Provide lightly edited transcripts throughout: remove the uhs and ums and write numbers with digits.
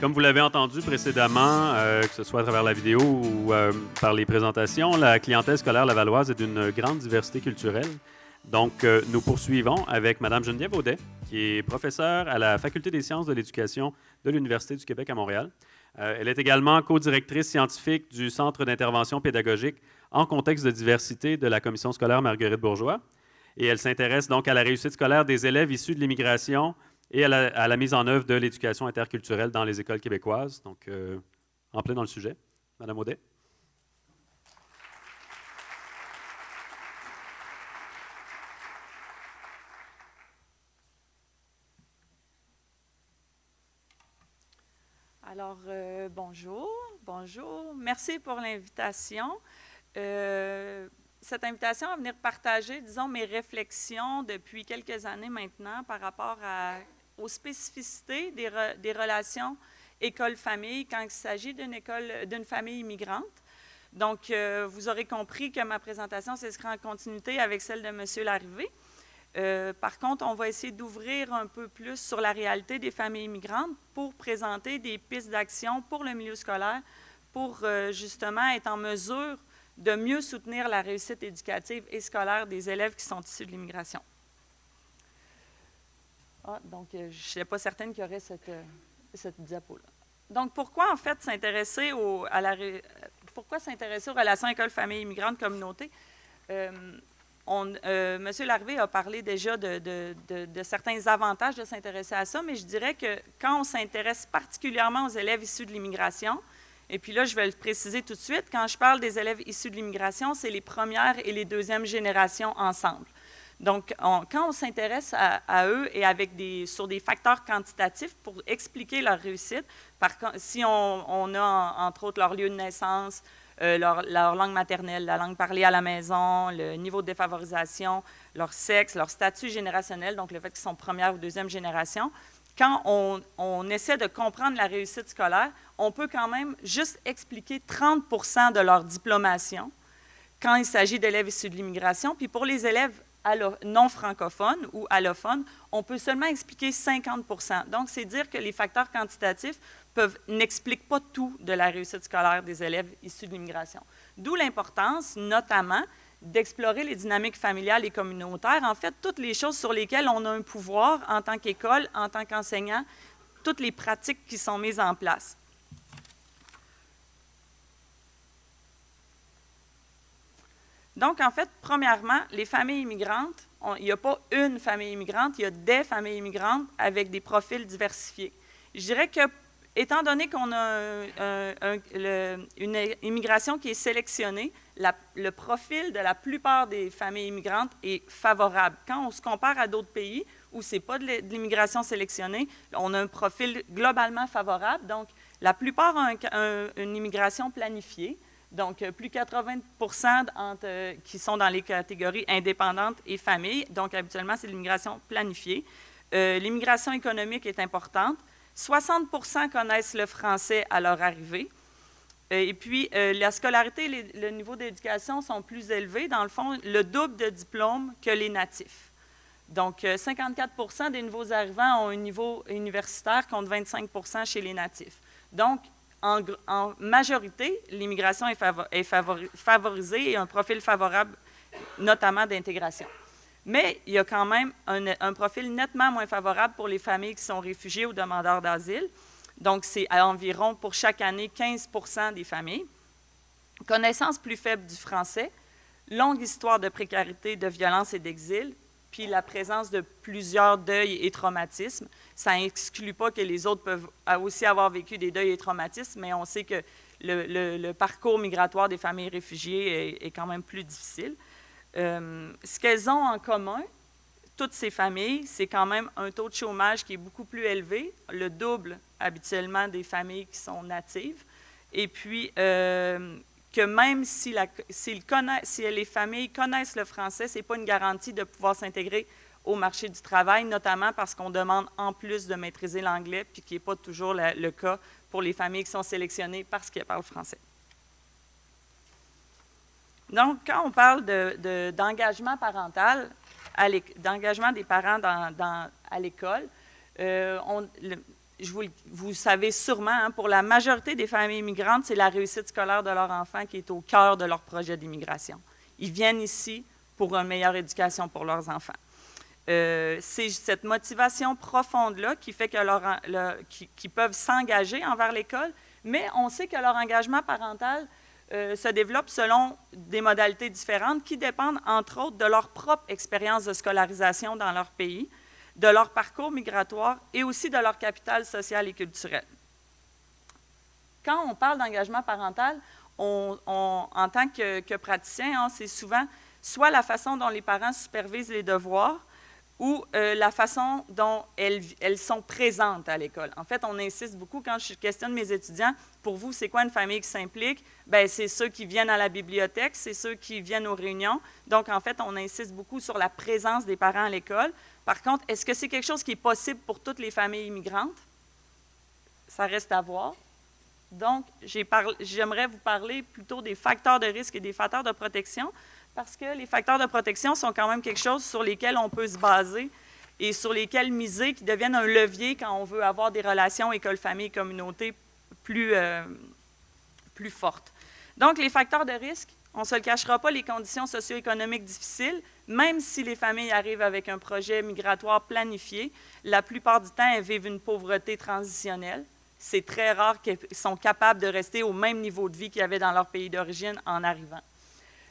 Comme vous l'avez entendu précédemment, que ce soit à travers la vidéo ou par les présentations, la clientèle scolaire lavalloise est d'une grande diversité culturelle. Donc, nous poursuivons avec Mme Geneviève Audet, qui est professeure à la Faculté des sciences de l'éducation de l'Université du Québec à Montréal. Elle est également co-directrice scientifique du Centre d'intervention pédagogique en contexte de diversité de la Commission scolaire Marguerite Bourgeois. Et elle s'intéresse donc à la réussite scolaire des élèves issus de l'immigration et à la mise en œuvre de l'éducation interculturelle dans les écoles québécoises. Donc, en plein dans le sujet. Madame Audet. Alors, bonjour. Merci pour l'invitation. Cette invitation à venir partager, disons, mes réflexions depuis quelques années maintenant par rapport aux spécificités des relations école-famille quand il s'agit d'une famille immigrante. Donc, vous aurez compris que ma présentation sera en continuité avec celle de M. Larrivé. Par contre, on va essayer d'ouvrir un peu plus sur la réalité des familles immigrantes pour présenter des pistes d'action pour le milieu scolaire, pour justement être en mesure de mieux soutenir la réussite éducative et scolaire des élèves qui sont issus de l'immigration. Donc, je ne suis pas certaine qu'il y aurait cette diapo-là. Donc, pourquoi en fait s'intéresser aux relations école-famille immigrantes-communauté? M. Larrivé a parlé déjà de certains avantages de s'intéresser à ça, mais je dirais que quand on s'intéresse particulièrement aux élèves issus de l'immigration, et puis là, je vais le préciser tout de suite, quand je parle des élèves issus de l'immigration, c'est les premières et les deuxièmes générations ensemble. Donc, quand on s'intéresse à eux et sur des facteurs quantitatifs pour expliquer leur réussite, si on a entre autres leur lieu de naissance, leur langue maternelle, la langue parlée à la maison, le niveau de défavorisation, leur sexe, leur statut générationnel, donc le fait qu'ils sont première ou deuxième génération. Quand on essaie de comprendre la réussite scolaire, on peut quand même juste expliquer 30 % de leur diplomation quand il s'agit d'élèves issus de l'immigration. Puis pour les élèves non francophones ou allophones, on peut seulement expliquer 50 %. Donc, c'est dire que les facteurs quantitatifs n'expliquent pas tout de la réussite scolaire des élèves issus de l'immigration. D'où l'importance, notamment, d'explorer les dynamiques familiales et communautaires, en fait, toutes les choses sur lesquelles on a un pouvoir en tant qu'école, en tant qu'enseignant, toutes les pratiques qui sont mises en place. Donc, en fait, premièrement, les familles immigrantes, il n'y a pas une famille immigrante, il y a des familles immigrantes avec des profils diversifiés. Je dirais que, étant donné qu'on a une immigration qui est sélectionnée, le profil de la plupart des familles immigrantes est favorable. Quand on se compare à d'autres pays où ce n'est pas de l'immigration sélectionnée, on a un profil globalement favorable. Donc, la plupart ont une immigration planifiée. Donc, plus de 80 % qui sont dans les catégories indépendantes et familles. Donc, habituellement, c'est l'immigration planifiée. L'immigration économique est importante. 60 % connaissent le français à leur arrivée. Et puis, la scolarité et le niveau d'éducation sont plus élevés. Dans le fond, le double de diplômes que les natifs. Donc, 54 % des nouveaux arrivants ont un niveau universitaire contre 25 % chez les natifs. Donc, en majorité, l'immigration est favorisée et un profil favorable, notamment d'intégration. Mais il y a quand même un profil nettement moins favorable pour les familles qui sont réfugiés ou demandeurs d'asile. Donc, c'est à environ, pour chaque année, 15 % des familles. Connaissance plus faible du français, longue histoire de précarité, de violence et d'exil, puis la présence de plusieurs deuils et traumatismes. Ça n'exclut pas que les autres peuvent aussi avoir vécu des deuils et traumatismes, mais on sait que le parcours migratoire des familles réfugiées est quand même plus difficile. Ce qu'elles ont en commun, toutes ces familles, c'est quand même un taux de chômage qui est beaucoup plus élevé, le double habituellement des familles qui sont natives. Et puis, que même si les familles connaissent le français, ce n'est pas une garantie de pouvoir s'intégrer au marché du travail, notamment parce qu'on demande en plus de maîtriser l'anglais, puis qui n'est pas toujours le cas pour les familles qui sont sélectionnées parce qu'elles parlent français. Donc, quand on parle d'engagement parental, d'engagement des parents à l'école, vous savez sûrement, hein, pour la majorité des familles immigrantes, c'est la réussite scolaire de leur enfant qui est au cœur de leur projet d'immigration. Ils viennent ici pour une meilleure éducation pour leurs enfants. C'est cette motivation profonde-là qui fait qu'ils peuvent s'engager envers l'école, mais on sait que leur engagement parental se développe selon des modalités différentes qui dépendent, entre autres, de leur propre expérience de scolarisation dans leur pays, de leur parcours migratoire et aussi de leur capital social et culturel. Quand on parle d'engagement parental, en tant que praticien, hein, c'est souvent soit la façon dont les parents supervisent les devoirs ou la façon dont elles sont présentes à l'école. En fait, on insiste beaucoup, quand je questionne mes étudiants, pour vous, c'est quoi une famille qui s'implique? Bien, c'est ceux qui viennent à la bibliothèque, c'est ceux qui viennent aux réunions. Donc, en fait, on insiste beaucoup sur la présence des parents à l'école. Par contre, est-ce que c'est quelque chose qui est possible pour toutes les familles immigrantes? Ça reste à voir. Donc, j'aimerais vous parler plutôt des facteurs de risque et des facteurs de protection, parce que les facteurs de protection sont quand même quelque chose sur lesquels on peut se baser et sur lesquels miser, qui deviennent un levier quand on veut avoir des relations école-famille-communauté plus fortes. Donc, les facteurs de risque, on ne se le cachera pas, les conditions socio-économiques difficiles, même si les familles arrivent avec un projet migratoire planifié, la plupart du temps, elles vivent une pauvreté transitionnelle. C'est très rare qu'elles sont capables de rester au même niveau de vie qu'il y avait dans leur pays d'origine en arrivant.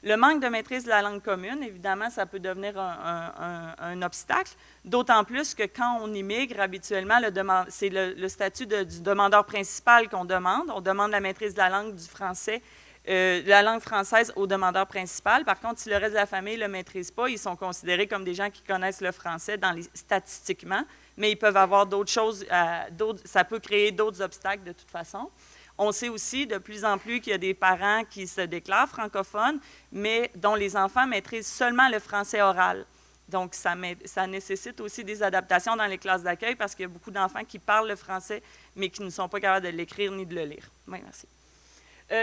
Le manque de maîtrise de la langue commune, évidemment, ça peut devenir un obstacle, d'autant plus que quand on immigre, habituellement, c'est le statut du demandeur principal qu'on demande. On demande la maîtrise de la langue du français, de la langue française au demandeur principal. Par contre, si le reste de la famille ne le maîtrise pas, ils sont considérés comme des gens qui connaissent le français statistiquement, mais ils peuvent avoir d'autres choses, ça peut créer d'autres obstacles de toute façon. On sait aussi de plus en plus qu'il y a des parents qui se déclarent francophones, mais dont les enfants maîtrisent seulement le français oral. Donc, ça nécessite aussi des adaptations dans les classes d'accueil parce qu'il y a beaucoup d'enfants qui parlent le français, mais qui ne sont pas capables de l'écrire ni de le lire. Oui, merci.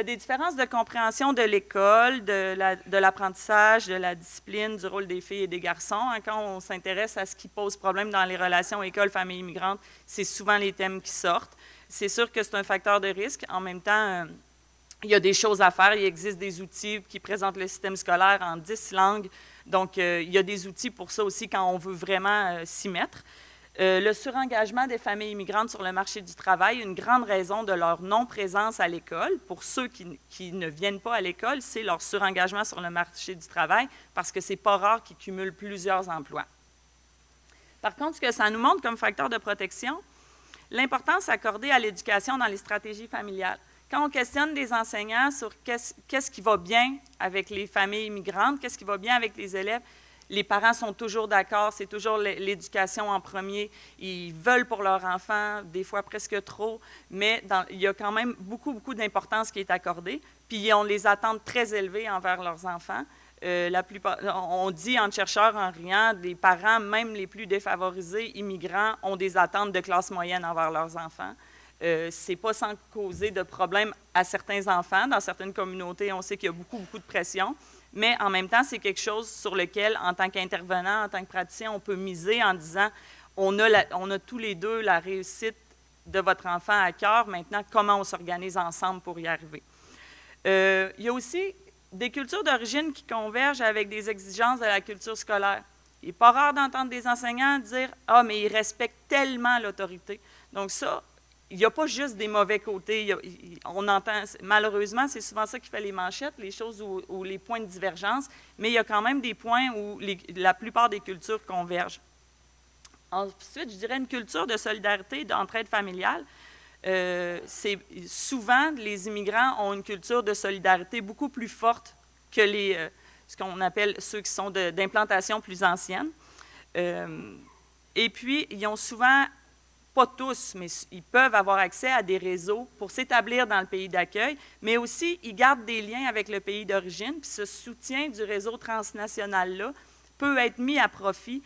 Des différences de compréhension de l'école, de l'apprentissage, de la discipline, du rôle des filles et des garçons. Hein, quand on s'intéresse à ce qui pose problème dans les relations école-famille immigrante, c'est souvent les thèmes qui sortent. C'est sûr que c'est un facteur de risque. En même temps, il y a des choses à faire. Il existe des outils qui présentent le système scolaire en 10 langues. Donc, il y a des outils pour ça aussi quand on veut vraiment s'y mettre. Le surengagement des familles immigrantes sur le marché du travail, une grande raison de leur non-présence à l'école, pour ceux qui ne viennent pas à l'école, c'est leur surengagement sur le marché du travail, parce que ce n'est pas rare qu'ils cumulent plusieurs emplois. Par contre, ce que ça nous montre comme facteur de protection, l'importance accordée à l'éducation dans les stratégies familiales. Quand on questionne des enseignants sur qu'est-ce qui va bien avec les familles immigrantes, qu'est-ce qui va bien avec les élèves, les parents sont toujours d'accord, c'est toujours l'éducation en premier. Ils veulent pour leur enfant, des fois presque trop, mais il y a quand même beaucoup d'importance qui est accordée. Puis ils ont les attentes très élevées envers leurs enfants. On dit entre chercheurs en riant, les parents, même les plus défavorisés, immigrants, ont des attentes de classe moyenne envers leurs enfants. Ce n'est pas sans causer de problèmes à certains enfants. Dans certaines communautés, on sait qu'il y a beaucoup de pression. Mais en même temps, c'est quelque chose sur lequel, en tant qu'intervenant, en tant que praticien, on peut miser en disant on a tous les deux la réussite de votre enfant à cœur. Maintenant, comment on s'organise ensemble pour y arriver? Il y a aussi des cultures d'origine qui convergent avec des exigences de la culture scolaire. Il n'est pas rare d'entendre des enseignants dire « Ah, mais ils respectent tellement l'autorité. » Donc ça, il n'y a pas juste des mauvais côtés. On entend, malheureusement, c'est souvent ça qui fait les manchettes, les choses où les points de divergence, mais il y a quand même des points où la plupart des cultures convergent. Ensuite, je dirais une culture de solidarité, d'entraide familiale. C'est souvent, les immigrants ont une culture de solidarité beaucoup plus forte que ce qu'on appelle ceux qui sont d'implantation plus ancienne. Et puis, ils ont souvent, pas tous, mais ils peuvent avoir accès à des réseaux pour s'établir dans le pays d'accueil, mais aussi, ils gardent des liens avec le pays d'origine, puis ce soutien du réseau transnational-là peut être mis à profit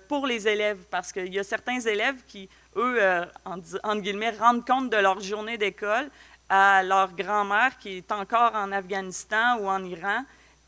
pour les élèves, parce qu'il y a certains élèves qui, eux, entre guillemets, rendent compte de leur journée d'école à leur grand-mère qui est encore en Afghanistan ou en Iran,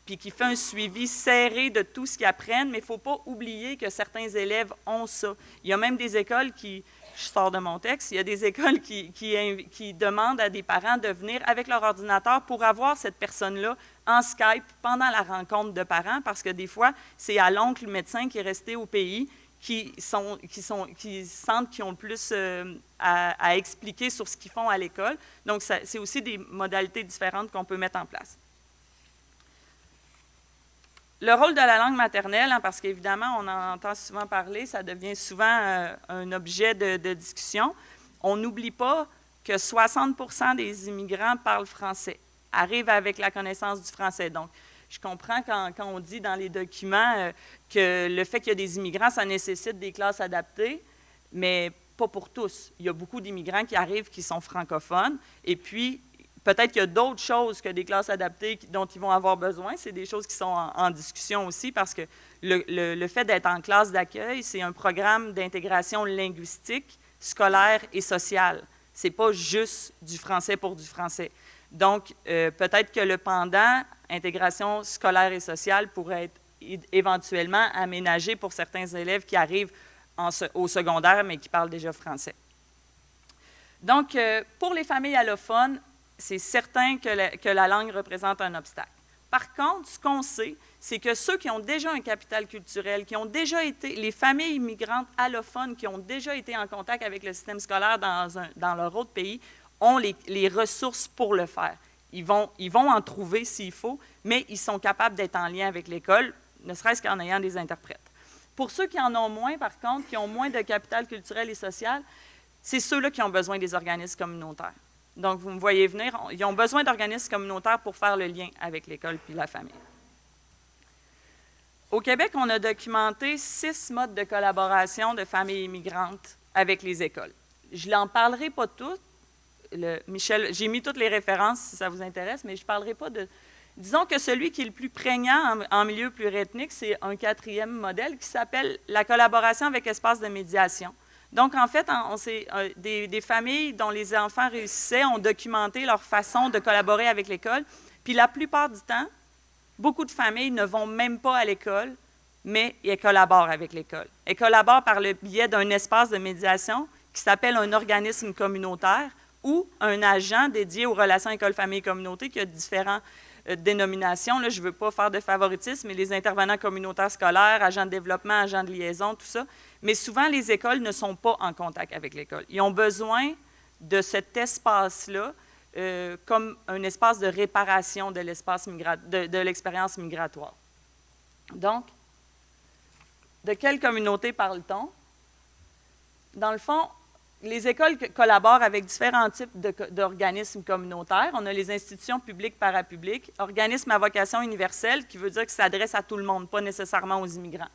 puis qui fait un suivi serré de tout ce qu'ils apprennent, mais il ne faut pas oublier que certains élèves ont ça. Il y a même des écoles qui je sors de mon texte, il y a des écoles qui demandent à des parents de venir avec leur ordinateur pour avoir cette personne-là en Skype pendant la rencontre de parents, parce que des fois, c'est à l'oncle médecin qui est resté au pays qui sentent qu'ils ont le plus à expliquer sur ce qu'ils font à l'école. Donc, c'est aussi des modalités différentes qu'on peut mettre en place. Le rôle de la langue maternelle, hein, parce qu'évidemment, on en entend souvent parler, ça devient souvent un objet de discussion. On n'oublie pas que 60% des immigrants parlent français, arrivent avec la connaissance du français. Donc, je comprends quand on dit dans les documents que le fait qu'il y a des immigrants, ça nécessite des classes adaptées, mais pas pour tous. Il y a beaucoup d'immigrants qui arrivent qui sont francophones, et puis peut-être qu'il y a d'autres choses que des classes adaptées dont ils vont avoir besoin. C'est des choses qui sont en discussion aussi, parce que le fait d'être en classe d'accueil, c'est un programme d'intégration linguistique, scolaire et sociale. Ce n'est pas juste du français pour du français. Donc, peut-être que le pendant, intégration scolaire et sociale, pourrait être éventuellement aménagé pour certains élèves qui arrivent au secondaire, mais qui parlent déjà français. Donc, pour les familles allophones, c'est certain que la langue représente un obstacle. Par contre, ce qu'on sait, c'est que ceux qui ont déjà un capital culturel, qui ont déjà été, les familles immigrantes allophones qui ont déjà été en contact avec le système scolaire dans leur autre pays, ont les ressources pour le faire. Ils vont en trouver s'il faut, mais ils sont capables d'être en lien avec l'école, ne serait-ce qu'en ayant des interprètes. Pour ceux qui en ont moins, par contre, qui ont moins de capital culturel et social, c'est ceux-là qui ont besoin des organismes communautaires. Donc, vous me voyez venir, ils ont besoin d'organismes communautaires pour faire le lien avec l'école puis la famille. Au Québec, on a documenté 6 modes de collaboration de familles immigrantes avec les écoles. Je n'en parlerai pas toutes. Michel, j'ai mis toutes les références si ça vous intéresse, mais je ne parlerai pas de... Disons que celui qui est le plus prégnant en milieu pluriethnique, c'est un 4e modèle qui s'appelle la collaboration avec espace de médiation. Donc, en fait, des familles dont les enfants réussissaient ont documenté leur façon de collaborer avec l'école. Puis la plupart du temps, beaucoup de familles ne vont même pas à l'école, mais elles collaborent avec l'école. Elles collaborent par le biais d'un espace de médiation qui s'appelle un organisme communautaire ou un agent dédié aux relations école-famille-communauté qui a différentes dénominations. Là, je ne veux pas faire de favoritisme, mais les intervenants communautaires scolaires, agents de développement, agents de liaison, tout ça. Mais souvent, les écoles ne sont pas en contact avec l'école. Ils ont besoin de cet espace-là comme un espace de réparation de l'expérience migratoire. Donc, de quelle communauté parle-t-on? Dans le fond, les écoles collaborent avec différents types d'organismes communautaires. On a les institutions publiques parapubliques, organismes à vocation universelle, qui veut dire qu'ils s'adressent à tout le monde, pas nécessairement aux immigrants.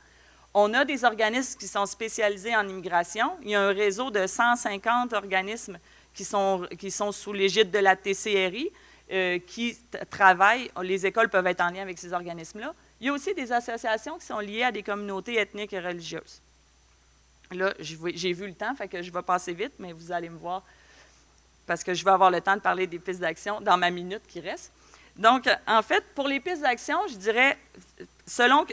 On a des organismes qui sont spécialisés en immigration. Il y a un réseau de 150 organismes qui sont sous l'égide de la TCRI, qui travaillent. Les écoles peuvent être en lien avec ces organismes-là. Il y a aussi des associations qui sont liées à des communautés ethniques et religieuses. Là, j'ai vu le temps, fait que je vais passer vite, mais vous allez me voir, parce que je vais avoir le temps de parler des pistes d'action dans ma minute qui reste. Donc, en fait, pour les pistes d'action, je dirais, selon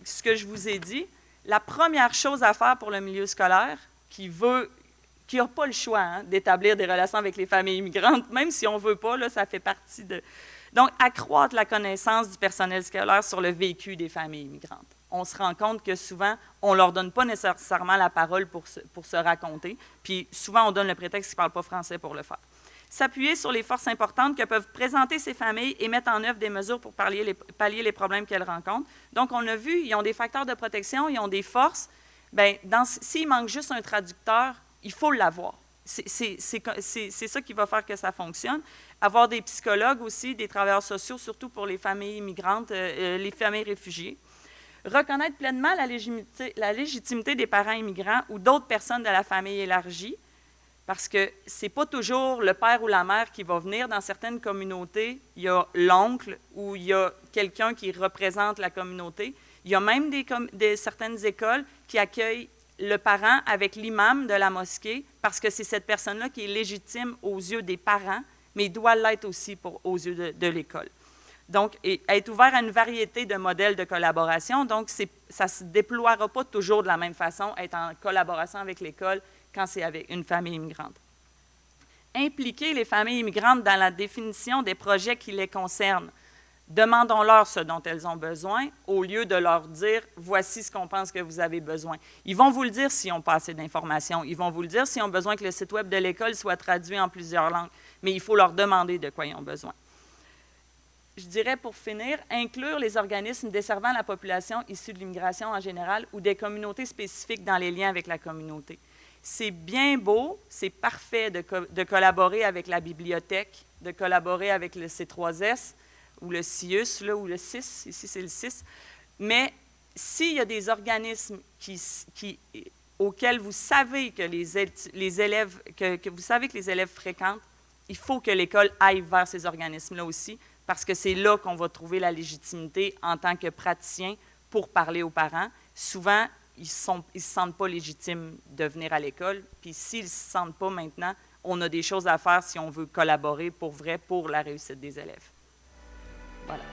ce que je vous ai dit, la première chose à faire pour le milieu scolaire, qui n'a pas le choix d'établir des relations avec les familles immigrantes, même si on ne veut pas, là, ça fait partie de... Donc, accroître la connaissance du personnel scolaire sur le vécu des familles immigrantes. On se rend compte que souvent, on ne leur donne pas nécessairement la parole pour se raconter, puis souvent, on donne le prétexte qu'ils ne parlent pas français pour le faire. S'appuyer sur les forces importantes que peuvent présenter ces familles et mettre en œuvre des mesures pour pallier les problèmes qu'elles rencontrent. Donc, on a vu, ils ont des facteurs de protection, ils ont des forces. Bien, s'il manque juste un traducteur, il faut l'avoir. C'est ça qui va faire que ça fonctionne. Avoir des psychologues aussi, des travailleurs sociaux, surtout pour les familles immigrantes, les familles réfugiées. Reconnaître pleinement la légitimité des parents immigrants ou d'autres personnes de la famille élargie, parce que ce n'est pas toujours le père ou la mère qui va venir. Dans certaines communautés, il y a l'oncle ou il y a quelqu'un qui représente la communauté. Il y a même certaines écoles qui accueillent le parent avec l'imam de la mosquée, parce que c'est cette personne-là qui est légitime aux yeux des parents, mais il doit l'être aussi aux yeux de l'école. Donc, être ouvert à une variété de modèles de collaboration. Donc, ça ne se déploiera pas toujours de la même façon, être en collaboration avec l'école quand c'est avec une famille immigrante. Impliquer les familles immigrantes dans la définition des projets qui les concernent. Demandons-leur ce dont elles ont besoin au lieu de leur dire « voici ce qu'on pense que vous avez besoin ». Ils vont vous le dire s'ils n'ont pas assez d'informations. Ils vont vous le dire s'ils ont besoin que le site web de l'école soit traduit en plusieurs langues. Mais il faut leur demander de quoi ils ont besoin. Je dirais pour finir, inclure les organismes desservant la population issue de l'immigration en général ou des communautés spécifiques dans les liens avec la communauté. C'est bien beau, c'est parfait de collaborer avec la bibliothèque, de collaborer avec le C3S, ou le CIUS, là, ou le CIS, ici c'est le CIS, mais s'il y a des organismes auxquels vous savez que les élèves, que vous savez que les élèves fréquentent, il faut que l'école aille vers ces organismes-là aussi, parce que c'est là qu'on va trouver la légitimité en tant que praticien pour parler aux parents. Souvent, ils ne se sentent pas légitimes de venir à l'école, puis s'ils ne se sentent pas maintenant, on a des choses à faire si on veut collaborer pour vrai pour la réussite des élèves. Voilà.